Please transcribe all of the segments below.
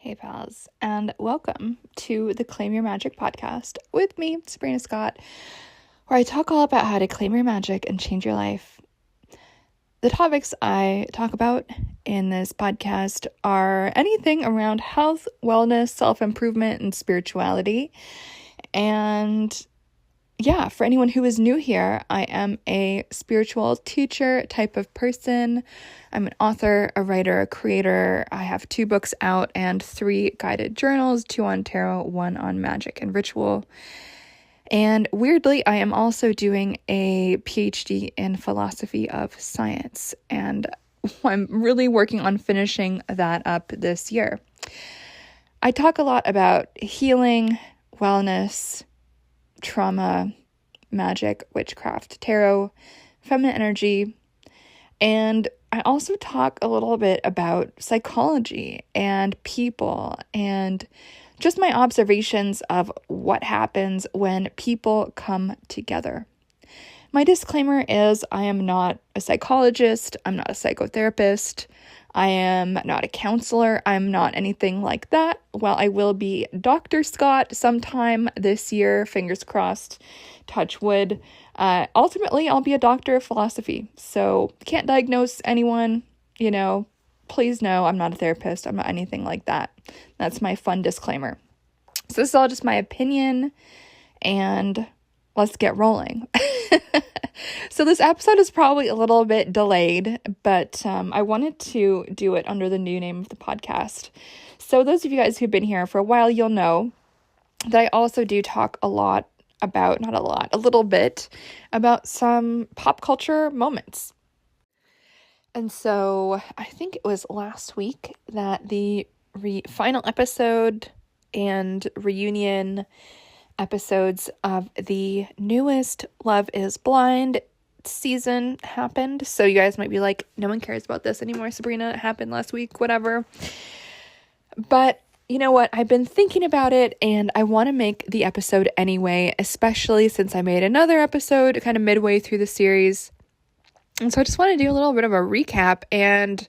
Hey pals, and welcome to the Claim Your Magic podcast with me, Sabrina Scott, where I talk all about how to claim your magic and change your life. The topics I talk about in this podcast are anything around health, wellness, self-improvement, and spirituality. And yeah, for anyone who is new here, I am a spiritual teacher type of person. I'm an author, a writer, a creator. I have 2 books out and 3 guided journals, 2 on tarot, 1 on magic and ritual. And weirdly, I am also doing a PhD in philosophy of science, and I'm really working on finishing that up this year. I talk a lot about healing, wellness, trauma, magic, witchcraft, tarot, feminine energy, and I also talk a little bit about psychology and people and just my observations of what happens when people come together. My disclaimer is I am not a psychologist, I'm not a psychotherapist, I am not a counselor, I'm not anything like that. While I will be Dr. Scott sometime this year, fingers crossed, touch wood, ultimately I'll be a doctor of philosophy. So can't diagnose anyone, please know I'm not a therapist, I'm not anything like that. That's my fun disclaimer. So this is all just my opinion, and let's get rolling. So this episode is probably a little bit delayed, but I wanted to do it under the new name of the podcast. So those of you guys who've been here for a while, you'll know that I also do talk a little bit about some pop culture moments. And so I think it was last week that the final episode and reunion episodes of the newest Love is Blind season happened. So you guys might be like, no one cares about this anymore, Sabrina. It happened last week, whatever. But you know what? I've been thinking about it and I want to make the episode anyway, especially since I made another episode kind of midway through the series. And so I just want to do a little bit of a recap and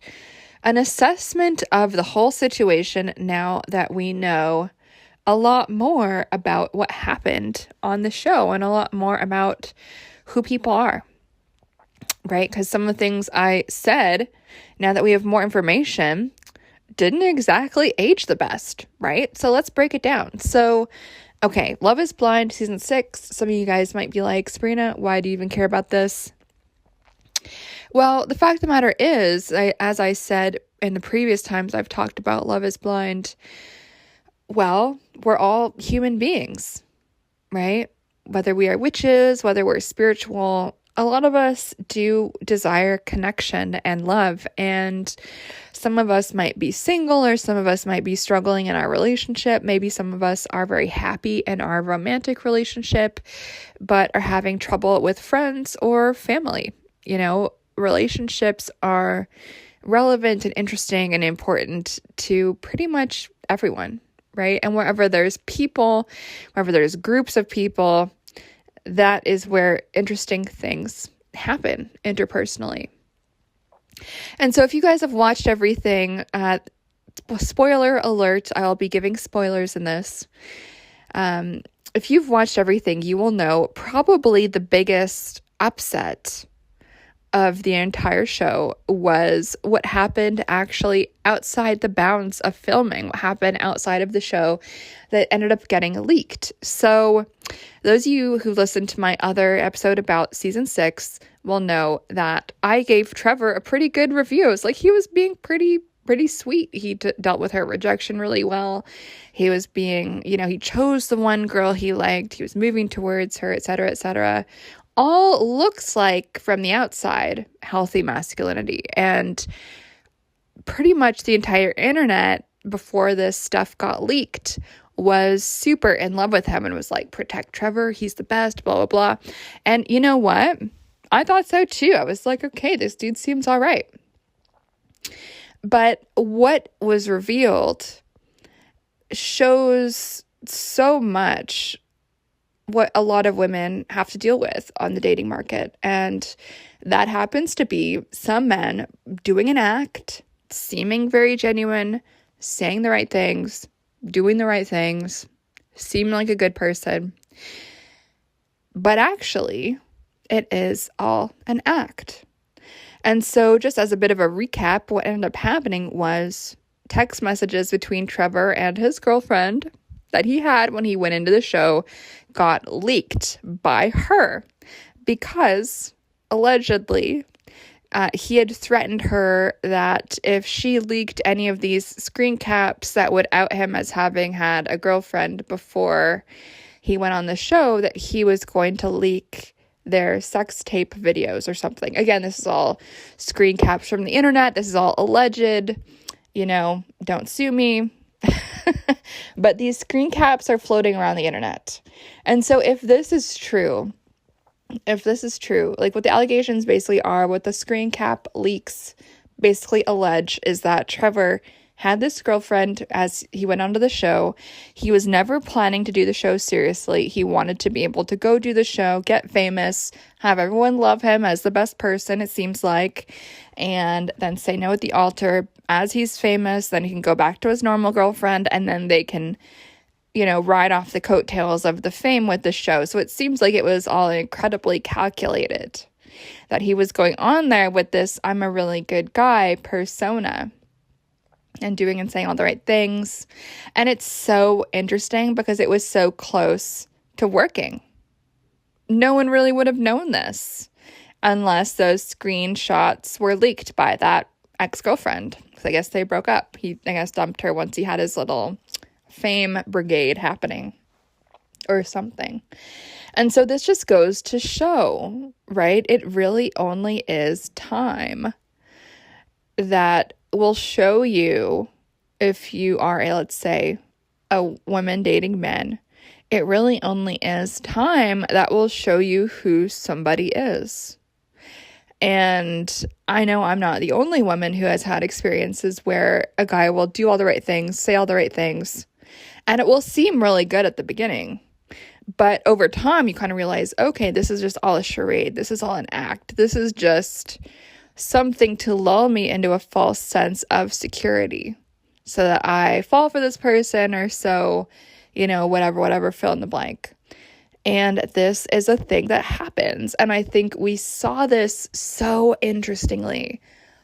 an assessment of the whole situation now that we know a lot more about what happened on the show and a lot more about who people are, right? Because some of the things I said, now that we have more information, didn't exactly age the best, right? So let's break it down. So, okay, Love is Blind, season 6. Some of you guys might be like, Sabrina, why do you even care about this? Well, the fact of the matter is, as I said in the previous times I've talked about Love is Blind, well, we're all human beings, right? Whether we are witches, whether we're spiritual, a lot of us do desire connection and love. And some of us might be single, or some of us might be struggling in our relationship. Maybe some of us are very happy in our romantic relationship, but are having trouble with friends or family. Relationships are relevant and interesting and important to pretty much everyone, right? And wherever there's people, wherever there's groups of people, that is where interesting things happen interpersonally. And so if you guys have watched everything, spoiler alert, I'll be giving spoilers in this. If you've watched everything, you will know probably the biggest upset of the entire show was what happened actually outside the bounds of filming, what happened outside of the show that ended up getting leaked. So those of you who listened to my other episode about season 6 will know that I gave Trevor a pretty good review. It's like he was being pretty sweet. He dealt with her rejection really well. He was being, he chose the one girl he liked. He was moving towards her, etc., etc. All looks like, from the outside, healthy masculinity. And pretty much the entire internet, before this stuff got leaked, was super in love with him and was like, protect Trevor, he's the best, blah, blah, blah. And you know what? I thought so too. I was like, okay, this dude seems all right. But what was revealed shows so much what a lot of women have to deal with on the dating market. And that happens to be some men doing an act, seeming very genuine, saying the right things, doing the right things, seeming like a good person. But actually, it is all an act. And so just as a bit of a recap, what ended up happening was text messages between Trevor and his girlfriend that he had when he went into the show got leaked by her because allegedly he had threatened her that if she leaked any of these screen caps that would out him as having had a girlfriend before he went on the show, that he was going to leak their sex tape videos or something. Again, this is all screen caps from the internet. This is all alleged. Don't sue me. But these screen caps are floating around the internet. And so if this is true, like what the allegations basically are, what the screen cap leaks basically allege is that Trevor had this girlfriend as he went onto the show. He was never planning to do the show seriously. He wanted to be able to go do the show, get famous, have everyone love him as the best person, it seems like, and then say no at the altar. As he's famous, then he can go back to his normal girlfriend, and then they can, ride off the coattails of the fame with the show. So it seems like it was all incredibly calculated, that he was going on there with this I'm a really good guy persona and doing and saying all the right things. And it's so interesting because it was so close to working. No one really would have known this unless those screenshots were leaked by that ex-girlfriend. Because I guess they broke up. He, dumped her once he had his little fame brigade happening or something. And so this just goes to show, right? It really only is time that will show you if you are let's say, a woman dating men. It really only is time that will show you who somebody is. And I know I'm not the only woman who has had experiences where a guy will do all the right things, say all the right things, and it will seem really good at the beginning. But over time, you kind of realize, okay, this is just all a charade. This is all an act. This is just something to lull me into a false sense of security so that I fall for this person or so, whatever, fill in the blank. And this is a thing that happens. And I think we saw this so interestingly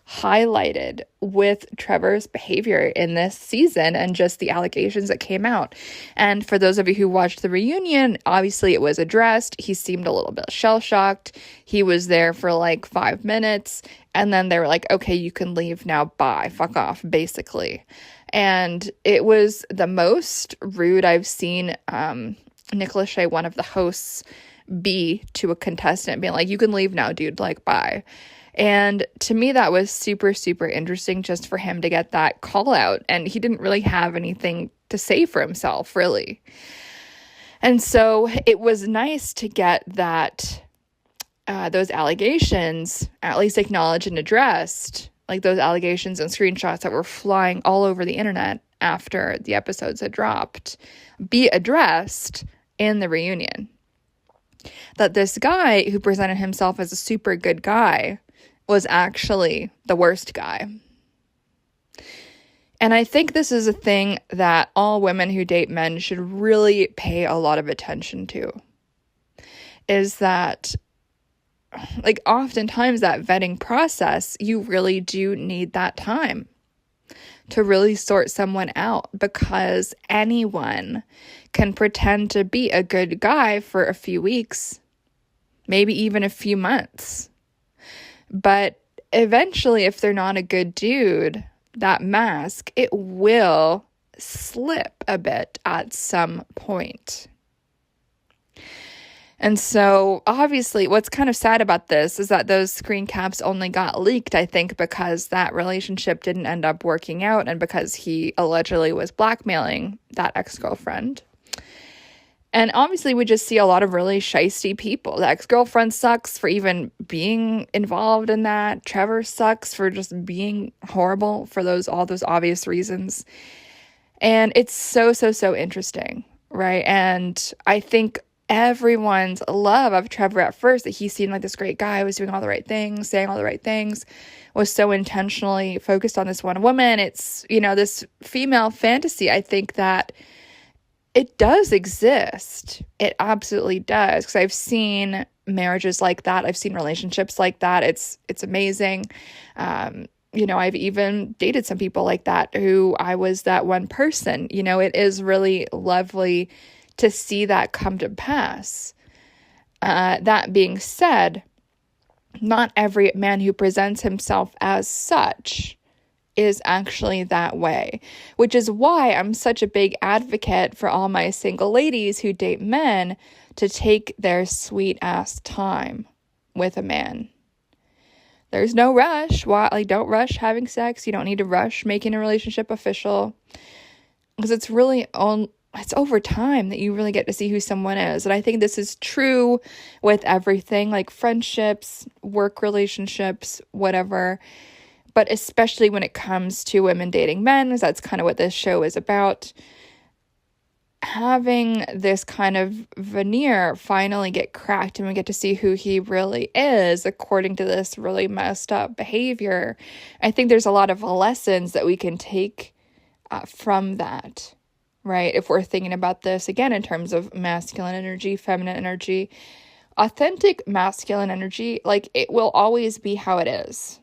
highlighted with Trevor's behavior in this season and just the allegations that came out. And for those of you who watched the reunion, obviously it was addressed. He seemed a little bit shell-shocked. He was there for like 5 minutes, and then they were like, okay, you can leave now, bye, fuck off, basically. And it was the most rude I've seen Nick Lachey, one of the hosts, be to a contestant, being like, you can leave now, dude, like, bye. And to me, that was super, super interesting just for him to get that call out. And he didn't really have anything to say for himself, really. And so it was nice to get that, those allegations at least acknowledged and addressed, like those allegations and screenshots that were flying all over the internet after the episodes had dropped, be addressed in the reunion. That this guy who presented himself as a super good guy was actually the worst guy. And I think this is a thing that all women who date men should really pay a lot of attention to. Is that, like, oftentimes that vetting process, you really do need that time to really sort someone out, because anyone can pretend to be a good guy for a few weeks, maybe even a few months. But eventually, if they're not a good dude, that mask, it will slip a bit at some point. And so, obviously, what's kind of sad about this is that those screen caps only got leaked, I think, because that relationship didn't end up working out and because he allegedly was blackmailing that ex-girlfriend. And obviously, we just see a lot of really shisty people. The ex-girlfriend sucks for even being involved in that. Trevor sucks for just being horrible for all those obvious reasons. And it's so, so, so interesting, right? And I think everyone's love of Trevor at first, that he seemed like this great guy, was doing all the right things, saying all the right things, was so intentionally focused on this one woman. It's, this female fantasy, I think that it does exist. It absolutely does. Because I've seen marriages like that. I've seen relationships like that. It's amazing. I've even dated some people like that who I was that one person. It is really lovely to see that come to pass. That being said, not every man who presents himself as such is actually that way, which is why I'm such a big advocate for all my single ladies who date men to take their sweet ass time with a man. There's no rush. Don't rush having sex. You don't need to rush making a relationship official, because it's really it's over time that you really get to see who someone is. And I think this is true with everything, like friendships, work relationships, whatever. But especially when it comes to women dating men, because that's kind of what this show is about. Having this kind of veneer finally get cracked, and we get to see who he really is according to this really messed up behavior. I think there's a lot of lessons that we can take from that, right? If we're thinking about this again in terms of masculine energy, feminine energy, authentic masculine energy, it will always be how it is.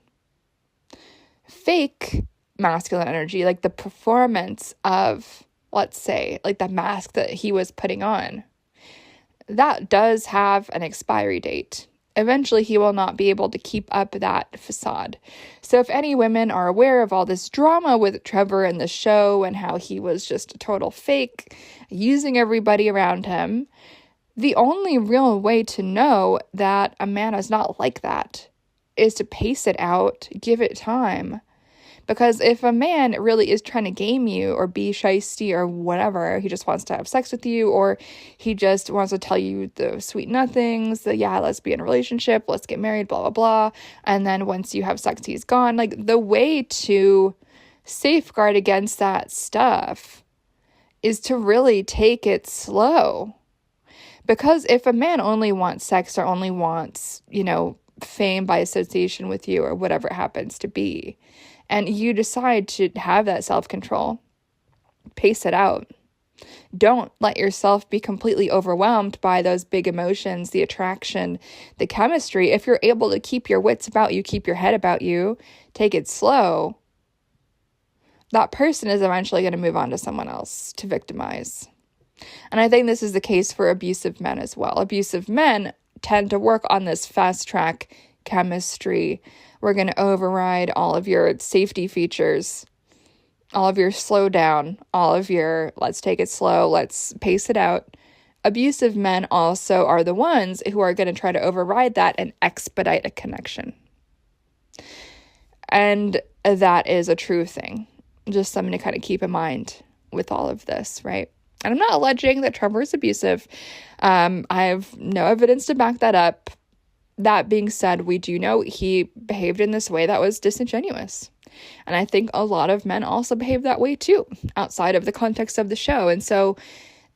Fake masculine energy, the performance of, let's say, the mask that he was putting on, that does have an expiry date. Eventually, he will not be able to keep up that facade. So if any women are aware of all this drama with Trevor in the show and how he was just a total fake, using everybody around him, the only real way to know that a man is not like that is to pace it out, give it time. Because if a man really is trying to game you or be shysty or whatever, he just wants to have sex with you, or he just wants to tell you the sweet nothings, let's be in a relationship, let's get married, blah, blah, blah. And then once you have sex, he's gone. The way to safeguard against that stuff is to really take it slow. Because if a man only wants sex or only wants, fame by association with you or whatever it happens to be, and you decide to have that self-control, pace it out. Don't let yourself be completely overwhelmed by those big emotions, the attraction, the chemistry. If you're able to keep your wits about you, keep your head about you, take it slow, that person is eventually going to move on to someone else to victimize. And I think this is the case for abusive men as well. Abusive men tend to work on this fast-track chemistry. We're going to override all of your safety features, all of your slow down, all of your let's take it slow, let's pace it out. Abusive men also are the ones who are going to try to override that and expedite a connection. And that is a true thing. Just something to kind of keep in mind with all of this, right? And I'm not alleging that Trevor is abusive. I have no evidence to back that up. That being said, we do know he behaved in this way that was disingenuous. And I think a lot of men also behave that way too, outside of the context of the show. And so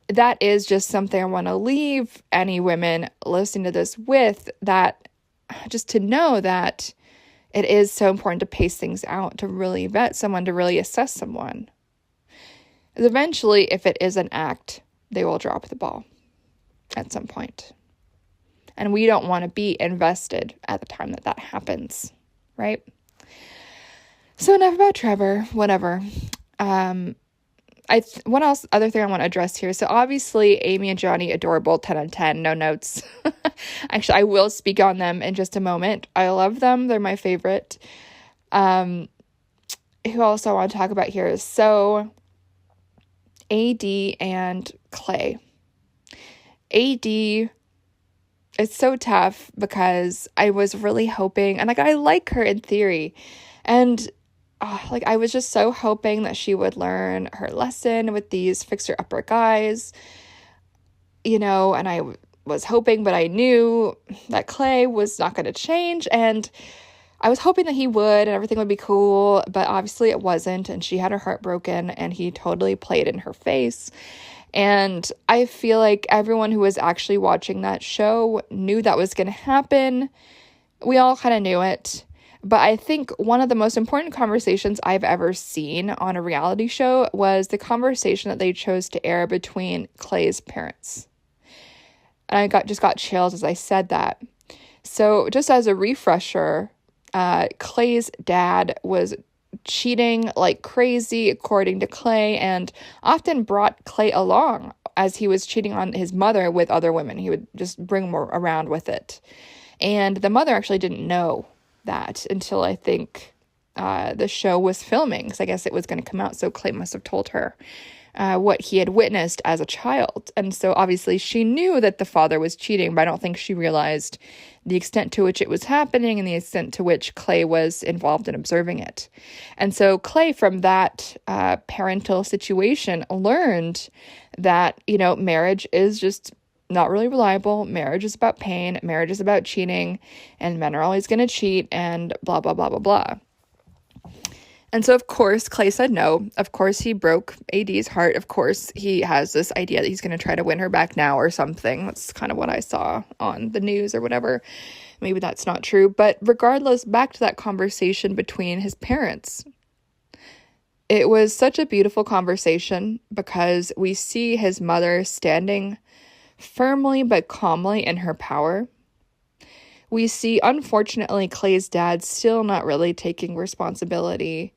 that is just something I want to leave any women listening to this with, that just to know that it is so important to pace things out, to really vet someone, to really assess someone. Because eventually, if it is an act, they will drop the ball at some point. And we don't want to be invested at the time that happens, right? So enough about Trevor, whatever. What else? Other thing I want to address here. So obviously, Amy and Johnny, adorable, 10 on 10, no notes. Actually, I will speak on them in just a moment. I love them. They're my favorite. Who else I want to talk about here? So AD and Clay. AD, it's so tough because I was really hoping, and I like her in theory, and I was just so hoping that she would learn her lesson with these fixer-upper guys, and I was hoping, but I knew that Clay was not going to change, and I was hoping that he would and everything would be cool, but obviously it wasn't, and she had her heart broken, and he totally played in her face. And I feel like everyone who was actually watching that show knew that was going to happen. We all kind of knew it. But I think one of the most important conversations I've ever seen on a reality show was the conversation that they chose to air between Clay's parents. And I just got chills as I said that. So just as a refresher, Clay's dad was cheating like crazy, according to Clay, and often brought Clay along as he was cheating on his mother with other women. He would just bring more around with it. And the mother actually didn't know that until I think the show was filming, because I guess it was going to come out, so Clay must have told her what he had witnessed as a child. And so obviously she knew that the father was cheating, but I don't think she realized the extent to which it was happening and the extent to which Clay was involved in observing it. And so Clay, from that parental situation, learned that, marriage is just not really reliable. Marriage is about pain. Marriage is about cheating, and men are always going to cheat, and blah, blah, blah, blah, blah. And so, of course, Clay said no. Of course, he broke AD's heart. Of course, he has this idea that he's going to try to win her back now or something. That's kind of what I saw on the news or whatever. Maybe that's not true. But regardless, back to that conversation between his parents. It was such a beautiful conversation because we see his mother standing firmly but calmly in her power. We see, unfortunately, Clay's dad still not really taking responsibility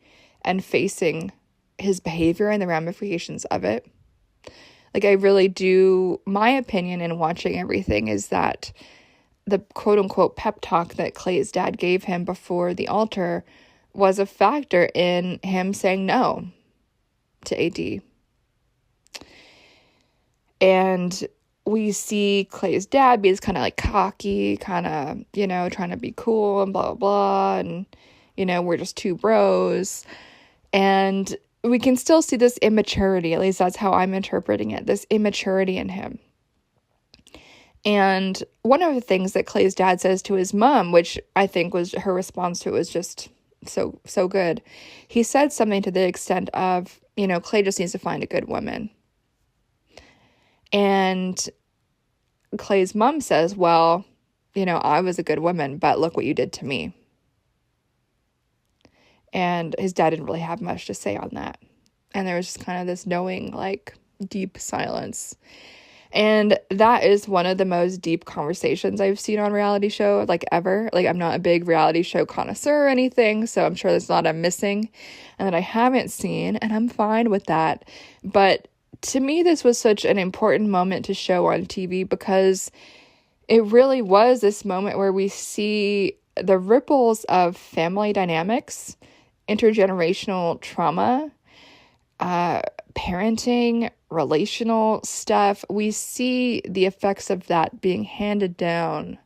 and facing his behavior and the ramifications of it. Like, I really do, my opinion in watching everything is that the quote-unquote pep talk that Clay's dad gave him before the altar was a factor in him saying no to AD. And we see Clay's dad be this kind of like cocky, kind of, trying to be cool and blah, blah, blah. And, we're just two bros. And we can still see this immaturity, at least that's how I'm interpreting it, this immaturity in him. And one of the things that Clay's dad says to his mom, which I think was her response to it, was just so good. He said something to the extent of, Clay just needs to find a good woman. And Clay's mom says, well, I was a good woman, but look what you did to me. And his dad didn't really have much to say on that. And there was just kind of this knowing, like, deep silence. And that is one of the most deep conversations I've seen on reality show, like, ever. Like, I'm not a big reality show connoisseur or anything, so I'm sure there's a lot I'm missing and that I haven't seen, and I'm fine with that. But to me, this was such an important moment to show on TV because it really was this moment where we see the ripples of family dynamics, intergenerational trauma, parenting, relational stuff. We see the effects of that being handed down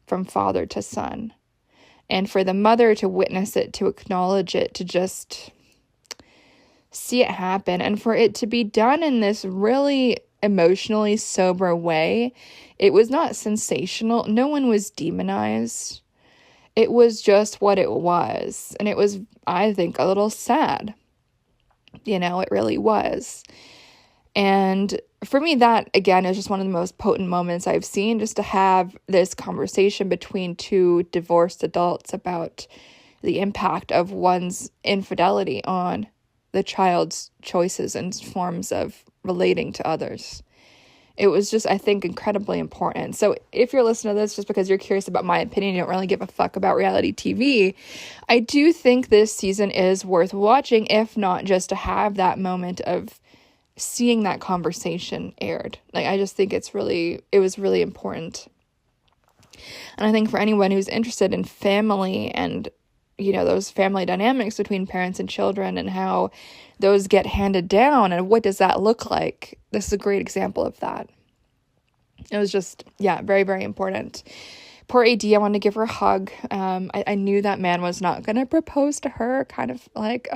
from father to son. And for the mother to witness it, to acknowledge it, to just see it happen, and for it to be done in this really emotionally sober way. It was not sensational. No one was demonized. It was just what it was. And it was, I think, a little sad. It really was. And for me, that, again, is just one of the most potent moments I've seen, just to have this conversation between two divorced adults about the impact of one's infidelity on the child's choices and forms of relating to others. It was just, I think, incredibly important. So if you're listening to this just because you're curious about my opinion, you don't really give a fuck about reality TV, I do think this season is worth watching, if not just to have that moment of seeing that conversation aired. Like, I just think it was really important. And I think for anyone who's interested in family and those family dynamics between parents and children and how those get handed down and what does that look like, this is a great example of that. It was just, very, very important. Poor AD, I wanted to give her a hug. I knew that man was not going to propose to her, kind of like,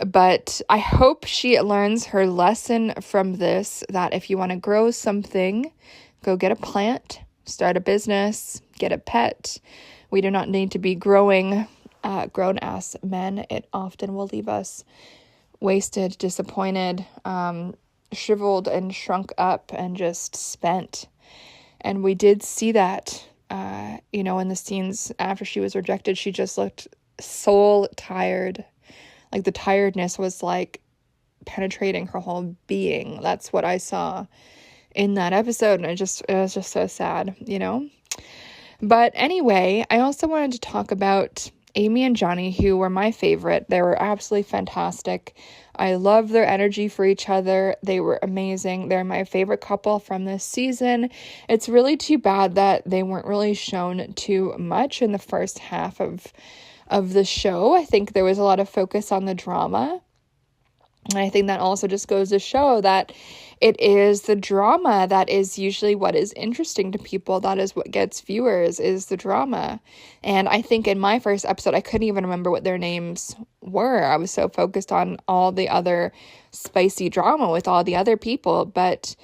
but I hope she learns her lesson from this, that if you want to grow something, go get a plant, start a business, get a pet. We do not need to be grown ass men. It often will leave us wasted, disappointed, shriveled and shrunk up and just spent. And we did see that, in the scenes after she was rejected. She just looked soul tired. Like the tiredness was like penetrating her whole being. That's what I saw in that episode. And it was just so sad, But anyway, I also wanted to talk about Amy and Johnny, who were my favorite. They were absolutely fantastic. I love their energy for each other. They were amazing. They're my favorite couple from this season. It's really too bad that they weren't really shown too much in the first half of the show. I think there was a lot of focus on the drama. And I think that also just goes to show that it is the drama that is usually what is interesting to people. That is what gets viewers, is the drama. And I think in my first episode, I couldn't even remember what their names were. I was so focused on all the other spicy drama with all the other people. But,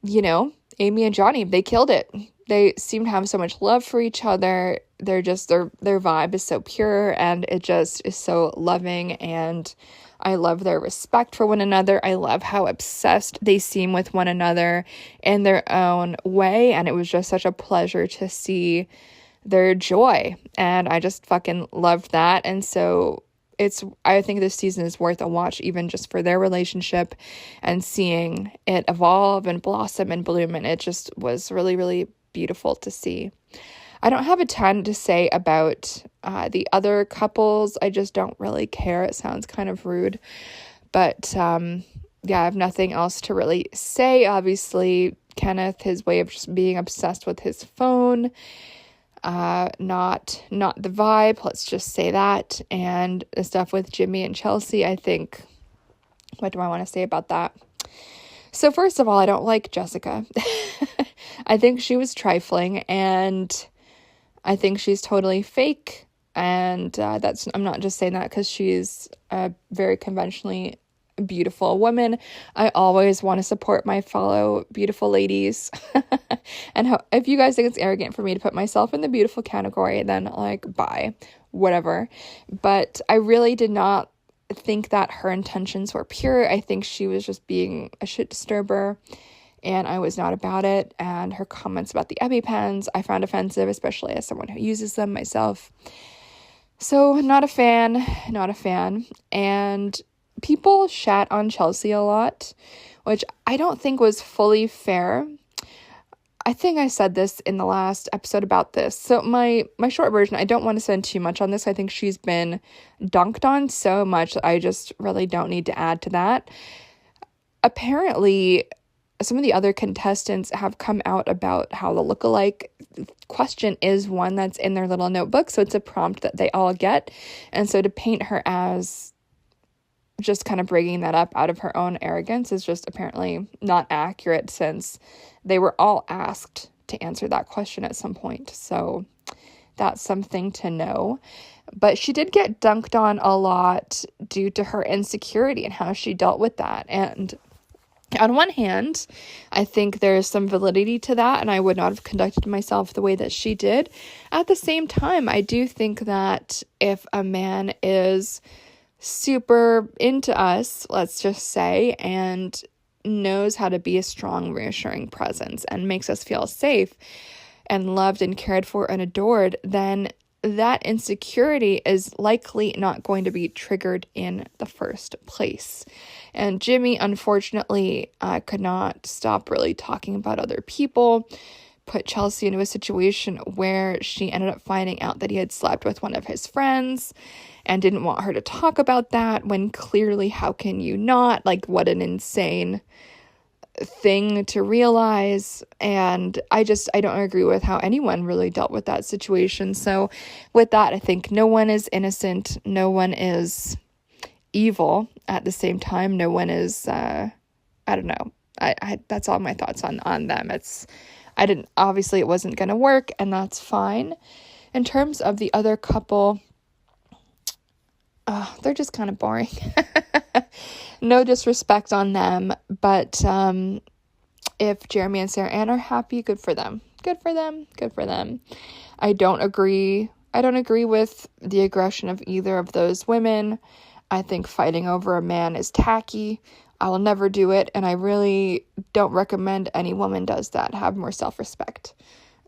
Amy and Johnny, they killed it. They seem to have so much love for each other. They're just, their vibe is so pure, and it just is so loving, and I love their respect for one another. I love how obsessed they seem with one another in their own way, and it was just such a pleasure to see their joy, and I just fucking loved that. And so I think this season is worth a watch, even just for their relationship and seeing it evolve and blossom and bloom, and it just was really, really beautiful to see. I don't have a ton to say about the other couples. I just don't really care. It sounds kind of rude. But, I have nothing else to really say. Obviously, Kenneth, his way of just being obsessed with his phone, not the vibe. Let's just say that. And the stuff with Jimmy and Chelsea, I think, what do I want to say about that? So first of all, I don't like Jessica. I think she was trifling, and I think she's totally fake, and I'm not just saying that because she's a very conventionally beautiful woman. I always want to support my fellow beautiful ladies, and if you guys think it's arrogant for me to put myself in the beautiful category, then bye, whatever. But I really did not think that her intentions were pure. I think she was just being a shit disturber, and I was not about it. And her comments about the EpiPens I found offensive, especially as someone who uses them myself. So not a fan. And people shat on Chelsea a lot, which I don't think was fully fair. I think I said this in the last episode about this. So my short version, I don't want to spend too much on this. I think she's been dunked on so much that I just really don't need to add to that. Apparently, some of the other contestants have come out about how the lookalike question is one that's in their little notebook. So it's a prompt that they all get. And so to paint her as just kind of bringing that up out of her own arrogance is just apparently not accurate, since they were all asked to answer that question at some point. So that's something to know. But she did get dunked on a lot due to her insecurity and how she dealt with that. And on one hand, I think there's some validity to that, and I would not have conducted myself the way that she did. At the same time, I do think that if a man is super into us, let's just say, and knows how to be a strong, reassuring presence and makes us feel safe and loved and cared for and adored, then that insecurity is likely not going to be triggered in the first place. And Jimmy, unfortunately, could not stop really talking about other people, put Chelsea into a situation where she ended up finding out that he had slept with one of his friends and didn't want her to talk about that, when clearly, how can you not? What an insane thing to realize. And I don't agree with how anyone really dealt with that situation. So with that, I think no one is innocent. No one is evil at the same time. No one is, I don't know. I that's all my thoughts on them. Obviously it wasn't going to work, and that's fine. In terms of the other couple, they're just kind of boring. No disrespect on them, but if Jeremy and Sarah Ann are happy, good for them. I don't agree with the aggression of either of those women. I think fighting over a man is tacky. I will never do it, and I really don't recommend any woman does that. Have more self-respect.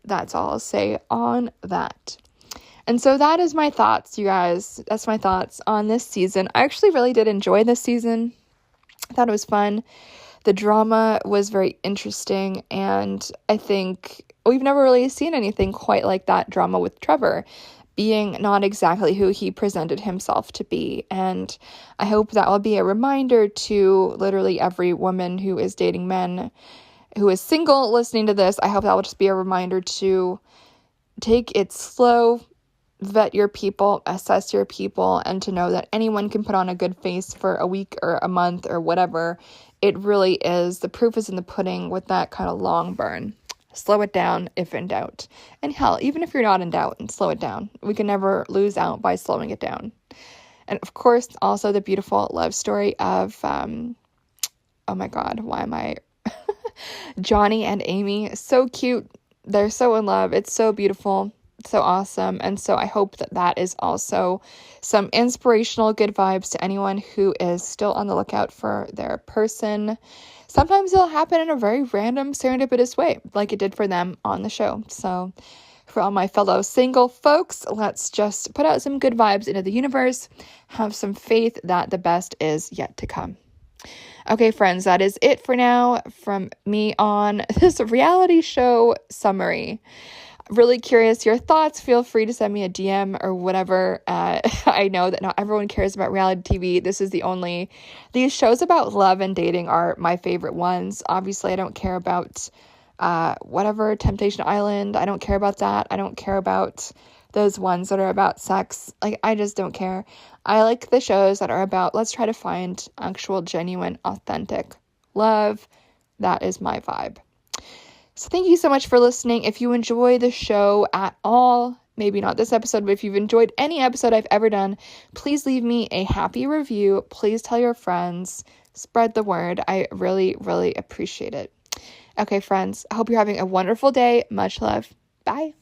That's all I'll say on that. And so that is my thoughts, you guys. That's my thoughts on this season. I actually really did enjoy this season. I thought it was fun. The drama was very interesting, and I think we've never really seen anything quite like that drama with Trevor being not exactly who he presented himself to be. And I hope that will be a reminder to literally every woman who is dating men, who is single listening to this. I hope that will just be a reminder to take it slow, vet your people, assess your people, and to know that anyone can put on a good face for a week or a month or whatever. It really is, the proof is in the pudding with that kind of long burn. Slow it down if in doubt. And hell, even if you're not in doubt, and slow it down. We can never lose out by slowing it down. And of course, also the beautiful love story of, oh my God, why am I? Johnny and Amy. So cute. They're so in love. It's so beautiful. So awesome. And so I hope that that is also some inspirational good vibes to anyone who is still on the lookout for their person. Sometimes it'll happen in a very random, serendipitous way, like it did for them on the show. So for all my fellow single folks, let's just put out some good vibes into the universe. Have some faith that the best is yet to come. Okay, friends, that is it for now from me on this reality show summary. Really curious your thoughts. Feel free to send me a DM or whatever. I know that not everyone cares about reality TV. These shows about love and dating are my favorite ones. Obviously, I don't care about whatever, Temptation Island. I don't care about that. I don't care about those ones that are about sex. Like, I just don't care. I like the shows that are about, let's try to find actual, genuine, authentic love. That is my vibe. So thank you so much for listening. If you enjoy the show at all, maybe not this episode, but if you've enjoyed any episode I've ever done, please leave me a happy review. Please tell your friends. Spread the word. I really, really appreciate it. Okay, friends, I hope you're having a wonderful day. Much love. Bye.